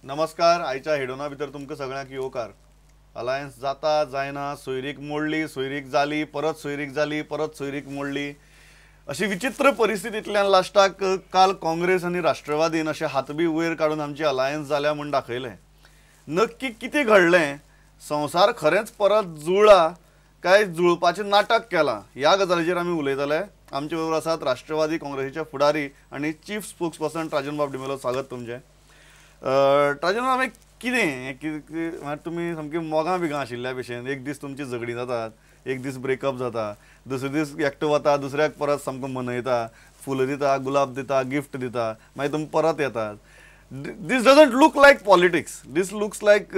नमस्कार. आयच्या हेडोना भितर तुमकां सगळ्यांक येवकार. अलायन्स जाता जायना, सोयरीक मोडली, सोयरीक जाली, परत सोयरीक जाली, परत सोयरीक मोडली. अशी विचित्र परिस्थितींतल्यान लास्टाक काल काँग्रेस आनी राष्ट्रवादीन अशे हातबी वयर काडून आमची अलायन्स जाल्या म्हूण दाखयलें. नक्की कितें घडलें? संवसार खरेंच परत जुळ्ळा काय जुळपाचें नाटक केलां? ह्या गजालीचेर आमी उलयतले. आमचे बरोबर आसात राष्ट्रवादी काँग्रेसीचे फुडारी आनी चीफ स्पोक्स पर्सन राजन डिमेलो. स्वागत तुमचें. राजन बाब, कितें तुमी सामकी मोगां बिगां आशिल्ल्या भशेन एक दीस तुमची झगडी जातात, एक दीस ब्रेकअप जाता, दुसरे दीस एकटो वता, दुसऱ्याक परत सामको मनयता, फुलां दिता, गुलाब दिता, गिफ्ट दिता, मागीर तुमी परत येतात. This doesn't look like politics. This looks like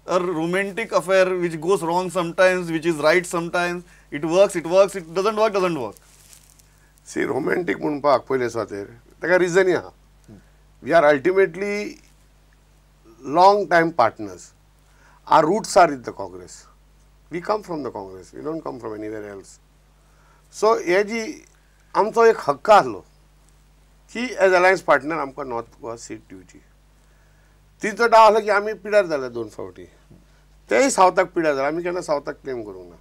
a romantic affair which goes wrong sometimes, which is right sometimes. It works, it doesn't work, doesn't work. See, romantic म्हणपाक पयले स्वातेर ताका रिजन आहा. We are ultimately long time partners. Our roots are in the Congress. We come from the Congress. We don't come from anywhere else. So हे जी आमचो एक हक्क आसलो की as alliance partner आमकां नॉर्थ गोवा सीट दिवची. तिचो डाव आसलो की आमी पिड्यार जाले 2 फावटी. तेय सावथाक पिड्यार जाले. आमी केन्ना सावथाक क्लेम करूंक ना.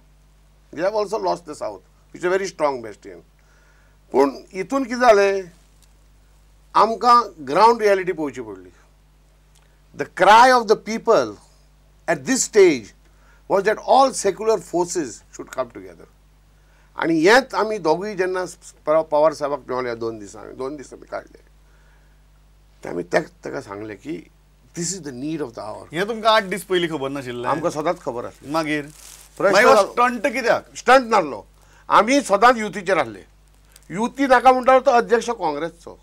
We have also lost the south which a very strong bastion. पूण हितून कितें जालें, आमकां ग्राउंड रियलिटी पळोवची पडली. The cry of the people at this stage was that all secular forces should come together. आणि हेंच आमी दोगूय जेन्ना पवार साहेबाक मेळ्ळे 2 दीस आमी काडले, ते आमी ताका सांगलें की this is the need of the hour. हें तुमकां 8 दीस पयलीं खबर नाशिल्लें? आमकां सदांच खबर आसली. मागीर स्टंट कित्याक? स्टंट नासलो. आमी सदांच युतीचेर आसले. युती नाका म्हणटा तो अध्यक्ष काँग्रेसचो.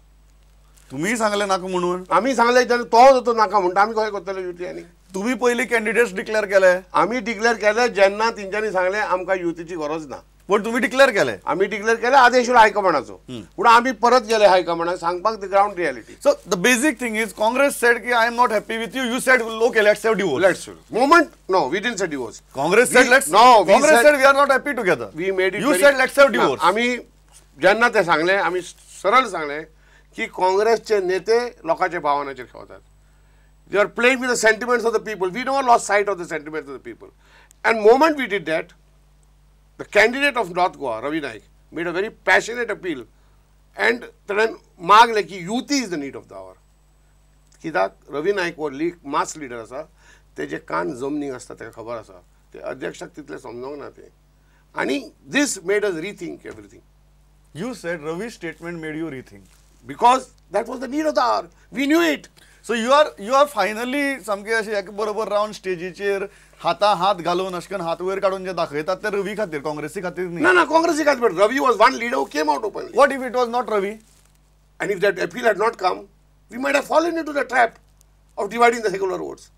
तुम्ही सांगले नाका म्हणून? आमी सांगले तो नाका म्हणटा आमी कशें करतले युती? आनी तुम्ही पयलीं कॅन्डिडेट्स डिक्लेअर केले? आमी डिक्लेअर केले जेन्ना तेंच्यांनी सांगलें आमकां युतीची गरज ना. पण तुम्ही डिक्लेअर केले? आमी डिक्लेअर केले आदेश हायकमांडाचो. पूण आमी परत गेले हायकमांडाक सांगपाक the ground reality. So the basic thing is Congress said की I am not happy with you. You said okay let's have divorce. Let's moment no we didn't say divorce. Congress said let's no Congress said we are not happy together. We made it. You said let's have divorce. आमी जेन्ना ते सांगले आमी सरळ सांगले की काँग्रेसचे नेते लोकांच्या भावनाचेर खेळतात. They are playing with the sentiments of the people. We never lost sight of the sentiments of the people. And moment we did that, the candidate of North Goa, Ravi Naik, made a very passionate appeal and then मागले की युती is the need of the hour. कित्याक रवी नाईक वो मास leader आसा, तेजे कान जमनीक आसता, तेका खबर आसा. ते अध्यक्षाक तितले समजोंक ना ते. आणि this made us rethink everything. You said Ravi's statement made you rethink. Because that was the need of the hour. We knew it. So you are finally सामके अशे एक बरोबर रावन स्टेजीचेर हाता हात घालून अशकन हात वयर काढून जे दाखयतात ते रवी खातीर, काँग्रेसी खातीर न्ही. ना काँग्रेसी खातीर. Ravi was one leader who came out openly. What if it was not Ravi? And if that appeal had not come, we might have fallen into the trap of dividing the secular votes.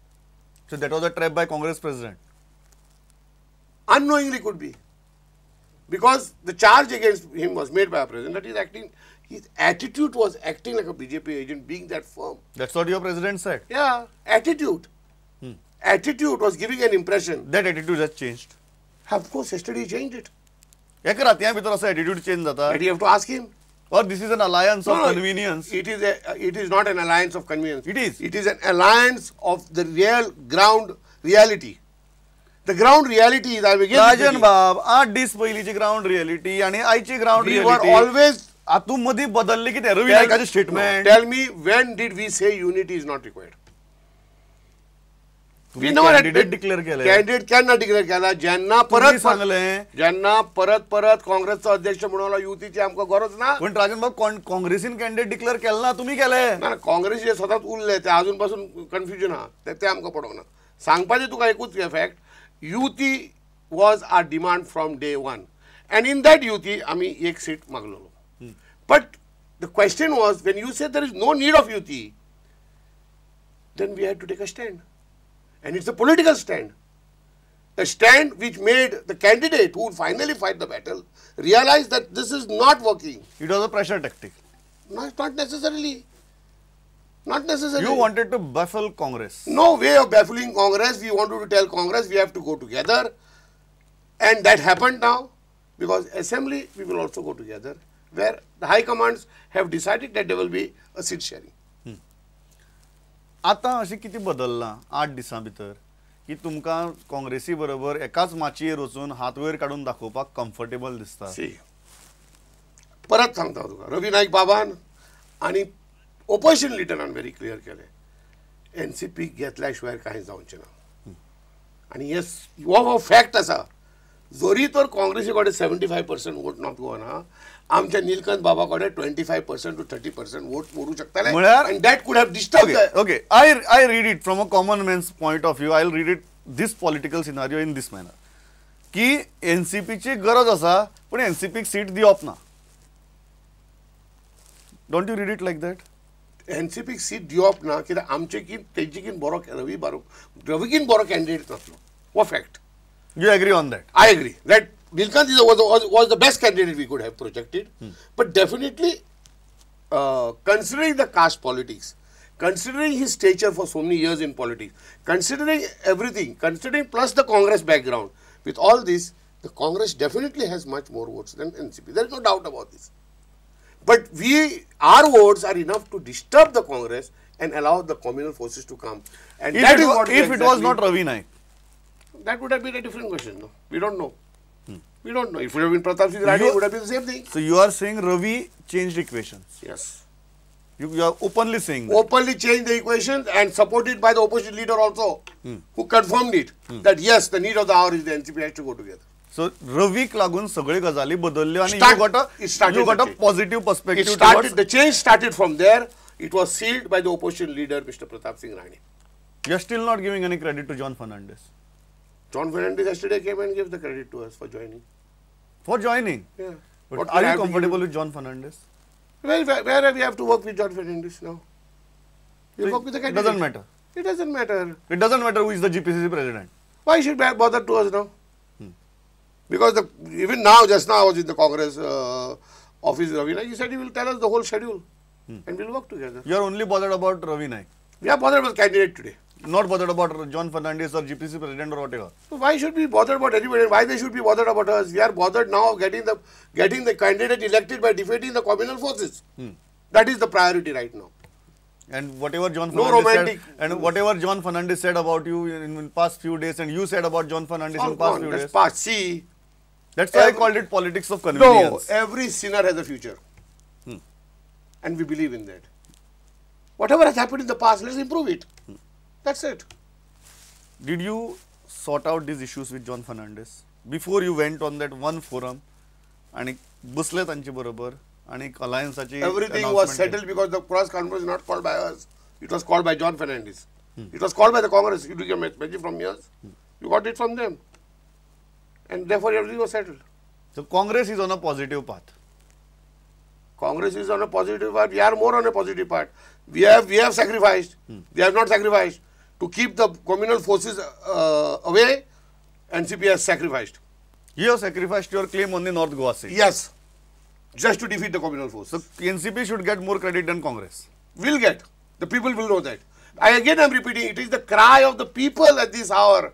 So that was a trap by Congress president. Unknowingly could be. Because the charge against him was made by a president that his attitude was acting like a BJP agent, being that firm. That's what your president said. Yeah, attitude. Attitude was giving an impression. That attitude has changed. Of course, yesterday he changed it. एक रात्यां भितर असो attitude change जाता? But you have to ask him. Or this is an alliance of convenience? It is not an alliance of convenience. It is. It is an alliance of the real ground reality. The ground reality is, I will give Rajan Bab, 8 days पयलीची ground reality आणि आयची ground reality. We were always. आतून मधी बदलली कितें? रवी नायकाचे statement. Tell me, when did we say unity is not required? We never candidate declare केले. Candidate cannot declare केला. ज्यांना परत काँग्रेसचा अध्यक्ष म्हणून युतीची आमकां गरज ना. पण राजन बाब काँग्रेसीन कॅन्डिडेट डिक्लेअर केला ना, तुम्ही केले ना. काँग्रेस जे सतत उरले ते अजूनपासून कन्फ्युजन आहा, ते आमकां पडोंक ना. सांगपाचें तुका एकूच फॅक्ट, युती was our demand from day 1 and in that युती आमी एक सीट मागलेलो. But the question was, when you said there is no need of युती, then we had to take a stand. And it's a political stand. A stand which made the candidate who would finally fight the battle realize that this is not working. It was a pressure tactic. No, not necessarily. Not necessarily. You wanted to baffle Congress. No way of baffling Congress. We wanted to tell Congress we have to go together. And that happened now. Because assembly, we will also go together. Where the high commands have decided that there will be a seat sharing. आतां अशें कितें बदललां 8 दिसां भितर की तुमकां काँग्रेसी बरोबर एकाच माचयेर वचून हात वयर काडून दाखोवपाक कम्फर्टेबल दिसता? परत सांगता तुका रवी नाईक बाबान आणि ओपोजिशन लिडरान व्हेरी क्लियर केले एनसीपी घेतल्या शिवाय कांय जावचें ना आणि हो फॅक्ट आसा जरी तर काँग्रेसी कडेन 75% वोट नॉट गोवन आहा आमच्या नीलकंठ बाबा कडेन 25% to 30% वोट मोडू शकताले and that could have disturbed okay I read it from a common man's point of view. I'll read it this political scenario in this manner की एनसीपी ची गरज आसा पण एनसीपीक सीट दिवप ना. Don't you read it like that? एनसीपीक seat दिवप ना कित्याक आमचे की तेंचेकीन बरो रवीकीन बरो कॅन्डिडेट नासलो हो fact. You agree on that? I agree that Nilkant was the best candidate we could have projected, but definitely considering the caste politics, considering his stature for so many years in politics, considering everything, considering plus the Congress background, with all this, the Congress definitely has much more votes than NCP. There is no doubt about this. But our votes are enough to disturb the Congress and allow the communal forces to come. And if it was not Ravi Naik, that would have been a different question. No, we don't know. We don't know. If it would have been Pratap Singh Rani, it would have been the same thing. So you are saying Ravi changed equations? Yes. You are openly saying that. Openly changed the equations and supported by the opposition leader also, who confirmed it, that yes, the need of the hour is the NCP has to go together. So Raviक लागून सगळे गजाली बदलल्यो आणि you got a positive perspective. The change started from there. It was sealed by the opposition leader, Mr. Pratap Singh Rani. You are still not giving any credit to John Fernandez. John Fernandez yesterday came and gave the credit to us for joining. For joining? Yeah. But are you comfortable with John Fernandez? Well, where we have to work with John Fernandez now? We work with the candidate. It doesn't matter. It doesn't matter. It doesn't matter who is the GPCC president. Why should we bother to us now? Because even now, just now I was in the Congress office, Ravi Naik. He said he will tell us the whole schedule and we'll work together. You are only bothered about Ravi Naik. We are bothered about candidate today. Not bothered about John Fernandez or GPC president or whatever. So why should we bother about anybody? Why they should be bothered about us? We are bothered now of getting the candidate elected by defeating the communal forces. That is the priority right now. And whatever John Fernandez said about you in past few days, and you said about John Fernandez in past few days. See, that's why I called it politics of convenience. No, every sinner has a future, and we believe in that. Whatever has happened in the past, let's improve it. That's it. Did you sort out these issues with John Fernandez before you went on that one forum and busle tanche barobar and alliance achi? Everything was settled because the press conference was not called by us. It was called by John Fernandez. It was called by the Congress. You took your message from yours. You got it from them. And therefore everything was settled. So Congress is on a positive path. Congress is on a positive path. We are more on a positive path. We have sacrificed. We have not sacrificed. To keep the communal forces away, NCP has sacrificed. You have sacrificed your claim on the North Goa seat. Yes. Just to defeat the communal forces. So NCP should get more credit than Congress. Will get. The people will know that. I am repeating, it is the cry of the people at this hour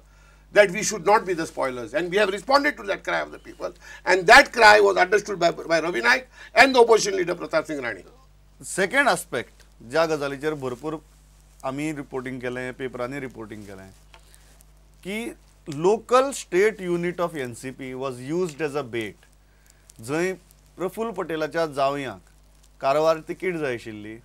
that we should not be the spoilers. And we have responded to that cry of the people. And that cry was understood by Ravi Naik and the opposition leader Pratap Singh Rani. Second aspect, ज्या गजालीचेर भरपूर आम्ही reporting केलें, पेपरांनी reporting केलें की local state unit of NCP was used as a bet. जंय प्रफुल्ल पटेलाच्या जावयांक कारवार तिकीट जाय आशिल्ली,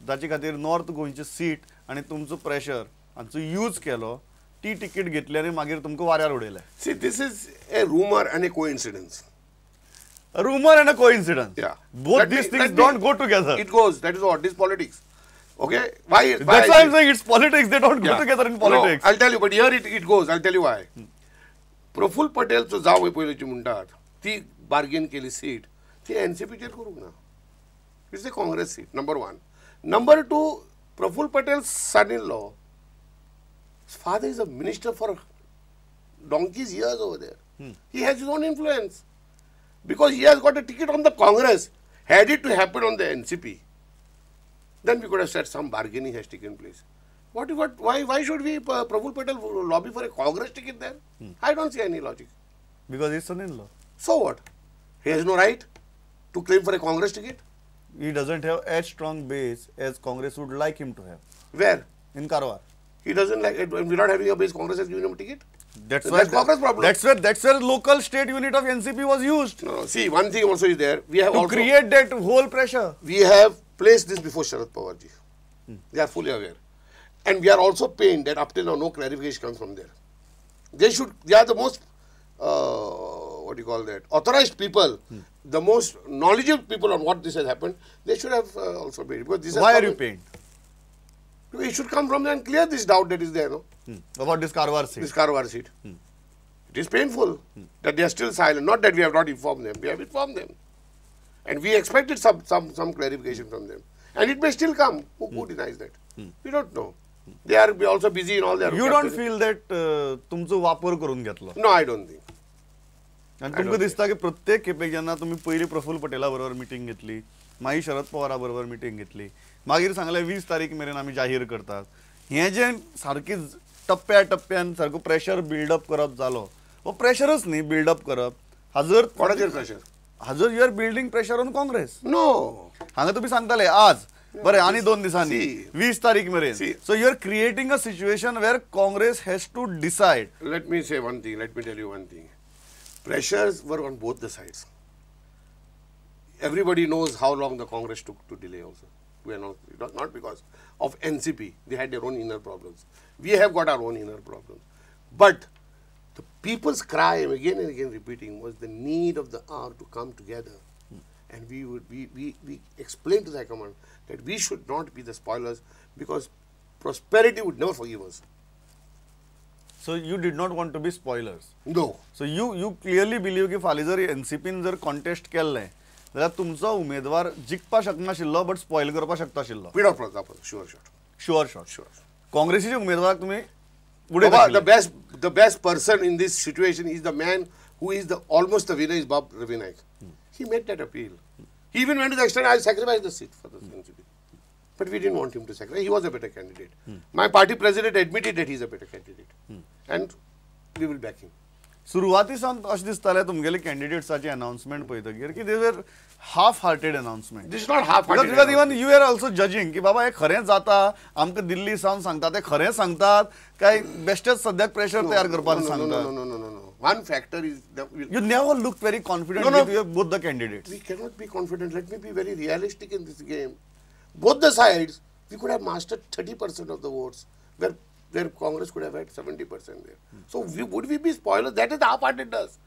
जाचे खातीर नॉर्थ गोंयची सीट आनी तुमचो प्रेशर हांचो यूज केलो. ती तिकीट घेतली आनी मागीर तुमकां वाऱ्यार उडयलें. See, this is a rumor and a coincidence. A rumor and a coincidence. Yeah. Both these things don't go together. It goes. That is what. This politics. Okay? Why? That's why I'm saying it's politics. They don't go together in politics. No, I'll tell you, but here it goes. I'll tell you why. Praful पटेलचो जावय पयलींची म्हणटात ती bargain केली seat ती एनसीपीचेर करूंक ना. It's a Congress seat, number one. Number two, Praful Patel's son-in-law, his father is a minister for donkey's years over there. He has his own influence. Because he has got a ticket on the Congress. Had it to happen on the NCP, then we could have said some bargaining has taken place. Why should we, Praful Patel, lobby for a Congress ticket then? I don't see any logic. Because he's son-in-law. So what? He has no right to claim for a Congress ticket? He doesn't have as strong base as Congress would like him to have. Where? in Karwar. He doesn't like it. Without having a base, Congress has given him a ticket. That's Congress problem. That's where local state unit of NCP was used No, see, one thing also is there. We have to also create that whole pressure. we have placed this before Sharad Pawar ji. They are fully aware, and we are also pained that up till now no clarification comes from there. They are the most what do you call that, authorized people, the most knowledgeable people on what this has happened. They should have also made it, because this. Why are you pained? It should come from there and clear this doubt that is there, no? About this Karwar seat. This Karwar seat. It is painful that they are still silent. Not that we have not informed them. We have informed them. And we expected some clarification from them. And it may still come. Who denies that? We don't know. They are also busy in all their... You don't feel that तुमचो वापर करून घेतलो? No, I don't think. आणि तुमका दिसता की प्रत्येक खेपेक जेन्ना तुम्ही पहिली प्रफुल्ल पटेला बरोबर मिटिंग घेतली, मागीर शरद पवारा बरोबर मिटिंग घेतली, मागीर सांगले 20 तारीख मेरेन आमी जाहीर करतात. हे जे सारकी टप्प्या टप्प्यान सारको प्रेशर बिल्डअप करप जालो, वो प्रेशरच न्ही बिल्डअप करप. हाजर कोणाचेर प्रेशर? हाजर you are building pressure on Congress. No. हांगा तुम्ही सांगताले आज बरे आणि 2 दिसांनी 20 तारीख मेरेन. So you are creating a situation where Congress has to decide. Let me say one thing. Let me tell you one thing. Pressures were on both the sides. Everybody knows how long the Congress took to delay also. We are not because of NCP. They had their own inner problems. We have got our own inner problems. But the people's cry, again and again repeating, was the need of the hour to come together. And we explained to the High Command that we should not be the spoilers, because prosperity would never forgive us. So you did not want to be spoilers. No. So you clearly believe की फाली जर NCPन जर contest केल्लें जाल्यार तुमचो उमेदवार जिखपा शकनाशिल्लो but spoil करपा शकता आशिल्लो. Without problem, sure. Sure. काँग्रेसीचे उमेदवाराक तुम्ही the best person in this situation is the man who is almost the winner, is Bob Ravi Naik. He made that appeal. He even went to the extent, I sacrificed the seat for the NCP. But we didn't want him to sacrifice. He was a better candidate. My party president admitted that he is a better candidate. And we will back him. सुरुवातीसान अशें दिसतालें तुमगेले कॅन्डिडेट्साची announcement पळयतकीर की they were half hearted announcement. This is not half-hearted. Because even you are also judging की बाबा हे खरें जाता, आमकां दिल्ली सावन सांगतात ते खरें सांगतात काय बेश्टेच सद्याक प्रेशर तयार करपाक सांगतात. No. One factor is that You never looked very confident with both the candidates. We cannot be confident. Let me be very realistic in this game. Both the sides, we could have mastered 30% of the votes, where Congress could have had 70% there. So would we be spoilers? That is the half-heartedness.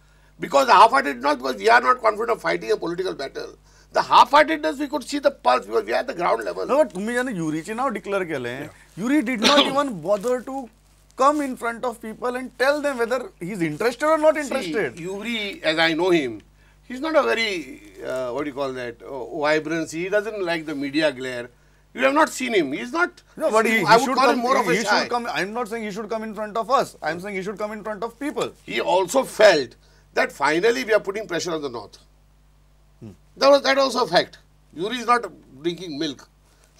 Because the half-hearted, not because we are not confident of fighting a political battle. The half-heartedness, we could see the pulse because we are at the ground level. No, but तुम्ही जेन्ना युरीचे नाव declare केलें, Yuri did not even bother to come in front of people and tell them whether he's interested or not interested. See, Yuri, as I know him, he's not a very, what do you call that, vibrancy. He doesn't like the media glare. You have not seen him. He's not. No, but he I would should call come. him more of a He shy. should come. I'm not saying he should come in front of us. I'm saying he should come in front of people. He also felt that finally we are putting pressure on the north. That also a fact. Yuri is not drinking milk.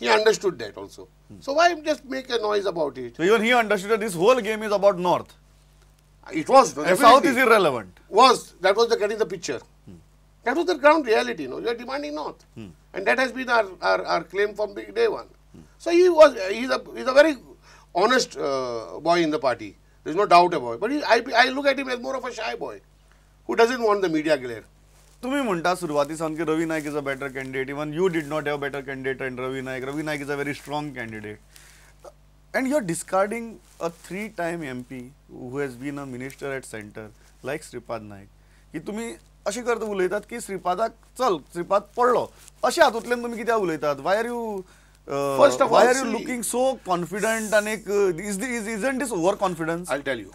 He understood that also. So why just make a noise about it? So even he understood that this whole game is about north. It was. And south is irrelevant. That was getting the picture. That was the ground reality. You are demanding north. And that has been our claim from day one. So he's a very honest boy in the party. There's no doubt about it. But I look at him as more of a shy boy who doesn't want the media glare. तुम्ही म्हणता सुरुवातीसान की रवी Naik is a better candidate. Even you did not have better candidate than Ravi Naik. Ravi Naik is a very strong candidate. And you're discarding a 3-time MP who has been a minister at center like Sripad Naik. की तुम्ही अशी करता उलयतात की श्रीपादाक चल श्रीपाद पडलो अशे हातूंतल्यान तुम्ही कित्याक उलयतात? Why are you First of all, looking so confident and isn't this overconfidence? I'll tell you.